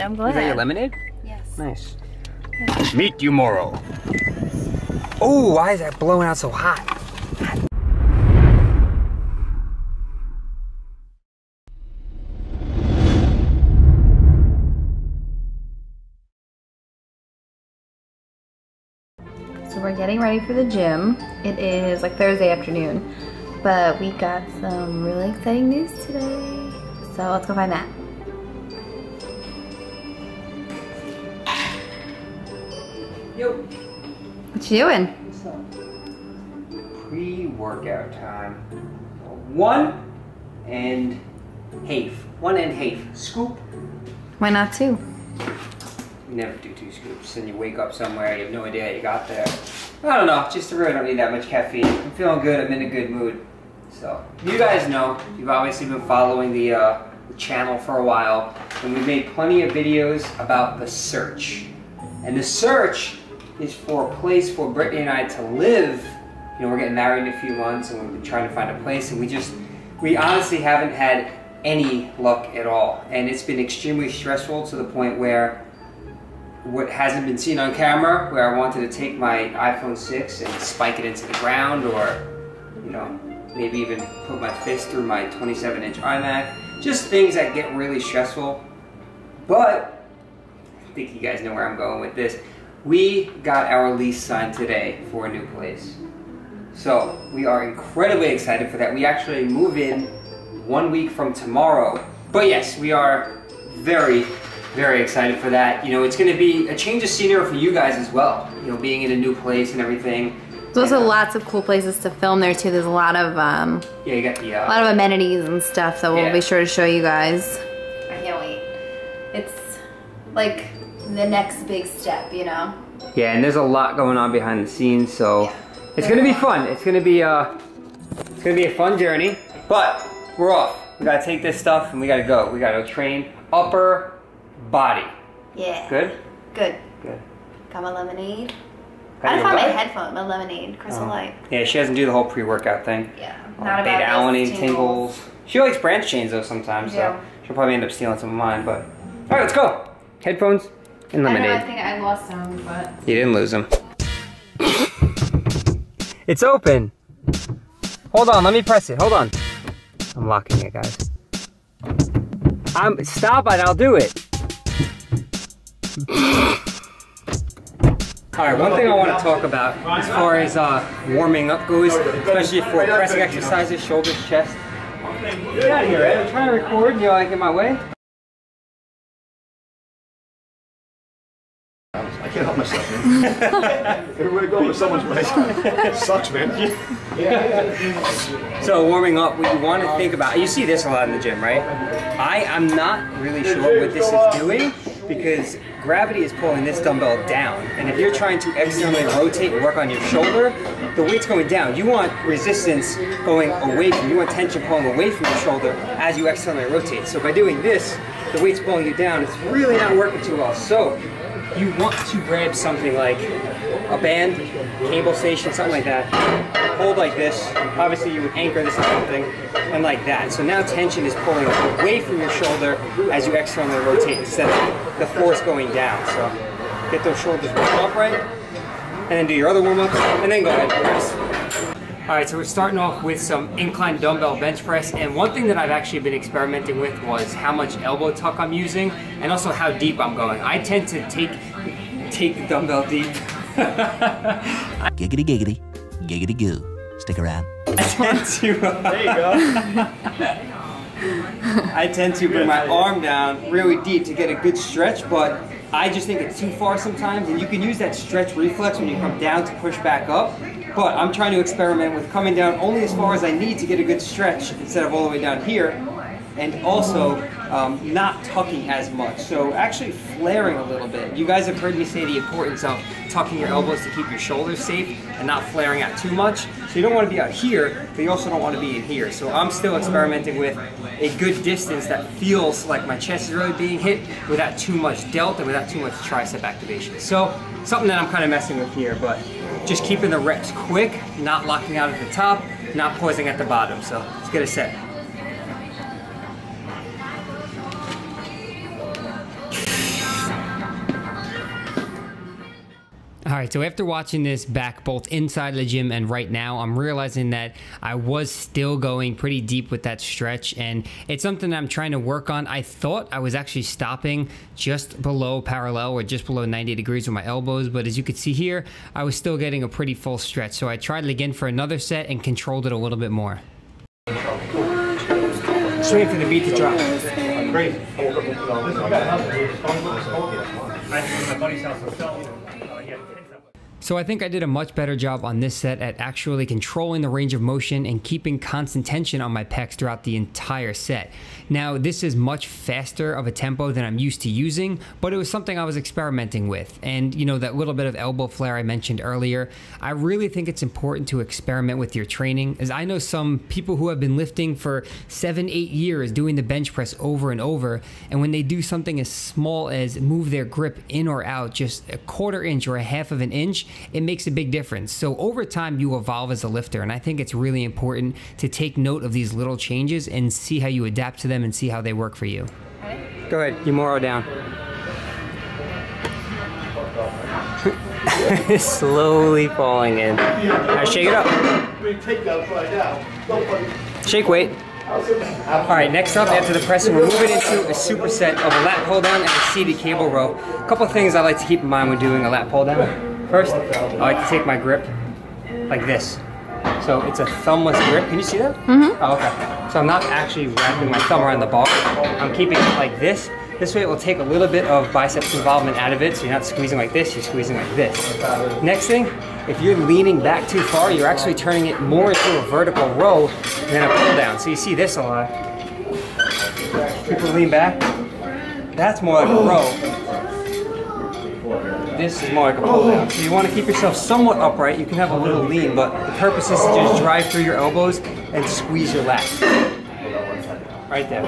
I'm glad. Is that your lemonade? Yes. Nice. Yes. Meet you tomorrow. Oh, why is that blowing out so hot? So we're getting ready for the gym. It is like Thursday afternoon, but we got some really exciting news today. So let's go find that. Yo. What you doing? What's up? Pre-workout time. One and half. Scoop. Why not two? You never do 2 scoops, and you wake up somewhere, you have no idea how you got there. I don't know, just really don't need that much caffeine. I'm feeling good, I'm in a good mood. So, you guys know, you've obviously been following the channel for a while, and we've made plenty of videos about the search. And the search is for a place for Brittany and I to live. You know, we're getting married in a few months, and we've been trying to find a place, and we honestly haven't had any luck at all. And it's been extremely stressful to the point where what hasn't been seen on camera, where I wanted to take my iPhone 6 and spike it into the ground, or, you know, maybe even put my fist through my 27-inch iMac. Just things that get really stressful. But I think you guys know where I'm going with this. We got our lease signed today for a new place. So we are incredibly excited for that. We actually move in 1 week from tomorrow. But yes, we are very excited for that. You know, it's going to be a change of scenery for you guys as well. You know, being in a new place and everything. There's also lots of cool places to film there too. There's a lot of yeah, you got the a lot of amenities and stuff that we'll be sure to show you guys. I can't wait. It's like the next big step, you know. Yeah, and there's a lot going on behind the scenes, so it's gonna be fun. It's gonna be a fun journey. But we're off. We gotta take this stuff and we gotta go. We gotta train upper body. Yeah. Good? Good. Good. Got my lemonade. I found my lemonade, Crystal Light. Yeah, she doesn't do the whole pre-workout thing. Yeah. Not beta about alanine tingles. She likes branch chains though sometimes, so she'll probably end up stealing some of mine. But all right, let's go. Headphones and lemonade. I know, I think I lost some, but you didn't lose them. It's open. Hold on, let me press it. Hold on. I'm locking it, guys. Stop it, I'll do it. Alright, one thing I want to talk about as far as warming up goes, especially for pressing exercises, shoulders, chest. Get out of here, Ed. I'm trying to record, you like in my way? I can't help myself, man. Everywhere I go with someone's right. Sucks, man. So warming up, what you want to think about, you see this a lot in the gym, right? I'm not really sure what this is doing, because gravity is pulling this dumbbell down. And if you're trying to externally rotate and work on your shoulder, the weight's going down. You want resistance going away from you. You want tension pulling away from your shoulder as you externally rotate. So by doing this, the weight's pulling you down. It's really not working too well. So you want to grab something like a band, cable station, something like that. Hold like this. Obviously you would anchor this to something, and like that. So now tension is pulling away from your shoulder as you externally rotate instead of the force going down. So get those shoulders upright, and then do your other warm-ups, and then go ahead and press. Alright, so we're starting off with some incline dumbbell bench press, and one thing that I've actually been experimenting with was how much elbow tuck I'm using, and also how deep I'm going. I tend to take the dumbbell deep. Giggity giggity, giggity goo. Stick around. I tend to, there you go. I tend to bring my arm down really deep to get a good stretch, but I just think it's too far sometimes, and you can use that stretch reflex when you come down to push back up. But I'm trying to experiment with coming down only as far as I need to get a good stretch instead of all the way down here, and also not tucking as much. So actually flaring a little bit. You guys have heard me say the importance of tucking your elbows to keep your shoulders safe and not flaring out too much. So you don't want to be out here, but you also don't want to be in here. So I'm still experimenting with a good distance that feels like my chest is really being hit without too much delta, without too much tricep activation. So something that I'm kind of messing with here, but just keeping the reps quick, not locking out at the top, not pausing at the bottom. So let's get a set. Alright, so after watching this back both inside the gym and right now, I'm realizing that I was still going pretty deep with that stretch, and it's something that I'm trying to work on. I thought I was actually stopping just below parallel or just below 90 degrees with my elbows, but as you can see here, I was still getting a pretty full stretch. So I tried it again for another set and controlled it a little bit more. Just waiting for the beat to drop. Great. So I think I did a much better job on this set at actually controlling the range of motion and keeping constant tension on my pecs throughout the entire set. Now, this is much faster of a tempo than I'm used to using, but it was something I was experimenting with. And you know, that little bit of elbow flare I mentioned earlier, I really think it's important to experiment with your training, as I know some people who have been lifting for 7-8 years doing the bench press over and over, and when they do something as small as move their grip in or out just a 1/4 inch or a 1/2 of an inch, it makes a big difference. So over time, you evolve as a lifter, and I think it's really important to take note of these little changes and see how you adapt to them and see how they work for you. Go ahead, Yumoro down. Slowly falling in. Now shake it up. Shake weight. Alright, next up after the pressing, we're moving into a superset of a lat pull down and a seated cable row. A couple things I like to keep in mind when doing a lat pull down. First, I like to take my grip like this. So it's a thumbless grip. Can you see that? Mm-hmm. Oh, okay. So I'm not actually wrapping my thumb around the bar. I'm keeping it like this. This way it will take a little bit of biceps involvement out of it, so you're not squeezing like this, you're squeezing like this. Next thing, if you're leaning back too far, you're actually turning it more into a vertical row than a pull down. So you see this a lot. People lean back. That's more like a row. This is more like a pull down. So you want to keep yourself somewhat upright. You can have a little lean, but the purpose is to just drive through your elbows and squeeze your lats. Right there.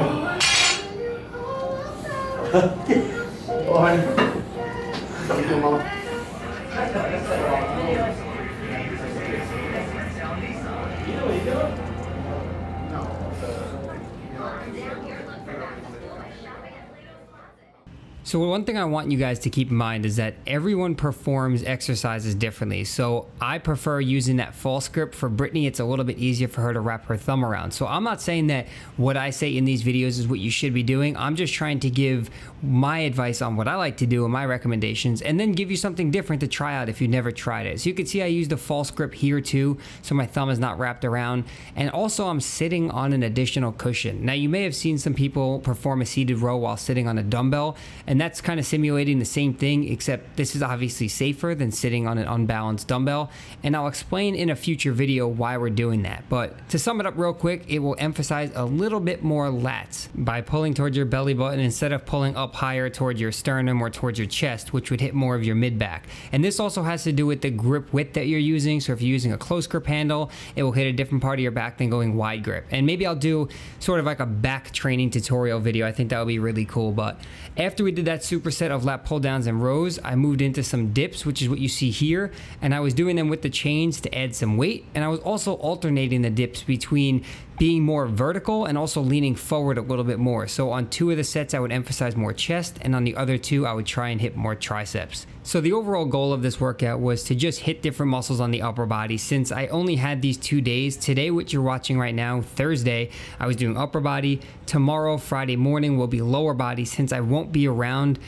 So one thing I want you guys to keep in mind is that everyone performs exercises differently. So I prefer using that false grip. For Brittany, it's a little bit easier for her to wrap her thumb around. So I'm not saying that what I say in these videos is what you should be doing. I'm just trying to give my advice on what I like to do and my recommendations, and then give you something different to try out if you've never tried it. So you can see I used a false grip here too, so my thumb is not wrapped around. And also I'm sitting on an additional cushion. Now you may have seen some people perform a seated row while sitting on a dumbbell, and that's kind of simulating the same thing, except this is obviously safer than sitting on an unbalanced dumbbell, and I'll explain in a future video why we're doing that. But to sum it up real quick, it will emphasize a little bit more lats by pulling towards your belly button instead of pulling up higher towards your sternum or towards your chest, which would hit more of your mid back. And this also has to do with the grip width that you're using. So if you're using a close grip handle, it will hit a different part of your back than going wide grip. And maybe I'll do sort of like a back training tutorial video. I think that would be really cool. But after we did that superset of lat pull downs and rows, I moved into some dips, which is what you see here, and I was doing them with the chains to add some weight, and I was also alternating the dips between being more vertical and also leaning forward a little bit more. So on 2 of the sets I would emphasize more chest, and on the other 2 I would try and hit more triceps. So the overall goal of this workout was to just hit different muscles on the upper body. Since I only had these 2 days, today, which you're watching right now, Thursday, I was doing upper body. Tomorrow, Friday morning, will be lower body, since I won't be around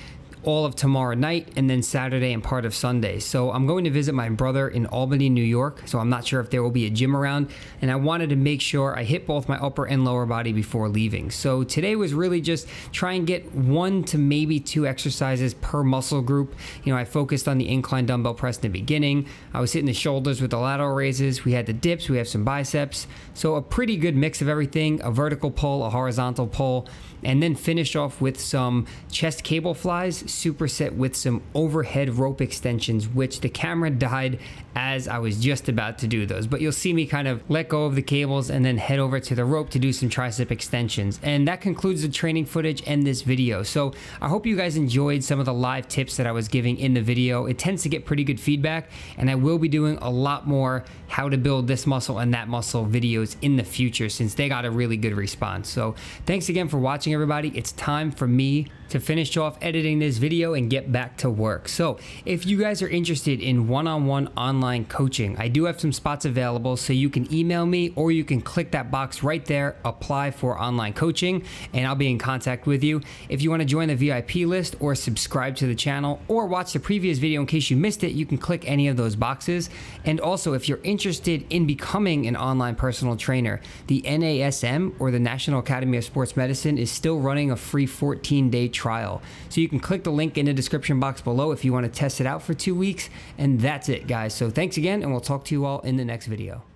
all of tomorrow night, and then Saturday and part of Sunday. So I'm going to visit my brother in Albany, New York, so I'm not sure if there will be a gym around, and I wanted to make sure I hit both my upper and lower body before leaving. So today was really just try and get 1 to maybe 2 exercises per muscle group. You know, I focused on the incline dumbbell press in the beginning. I was hitting the shoulders with the lateral raises. We had the dips, we have some biceps. So a pretty good mix of everything, a vertical pull, a horizontal pull, and then finish off with some chest cable flies, superset with some overhead rope extensions, which the camera died as I was just about to do those. But you'll see me kind of let go of the cables and then head over to the rope to do some tricep extensions. And that concludes the training footage and this video. So I hope you guys enjoyed some of the live tips that I was giving in the video. It tends to get pretty good feedback, and I will be doing a lot more how to build this muscle and that muscle videos in the future, since they got a really good response. So thanks again for watching, everybody. It's time for me to finish off editing this video and get back to work. So if you guys are interested in one-on-one online coaching, I do have some spots available, so you can email me or you can click that box right there, apply for online coaching, and I'll be in contact with you. If you want to join the VIP list or subscribe to the channel or watch the previous video in case you missed it, you can click any of those boxes. And also, if you're interested in becoming an online personal trainer, the NASM, or the National Academy of Sports Medicine, is still running a free 14-day trial. So you can click the link in the description box below if you want to test it out for 2 weeks. And that's it, guys. So thanks again, and we'll talk to you all in the next video.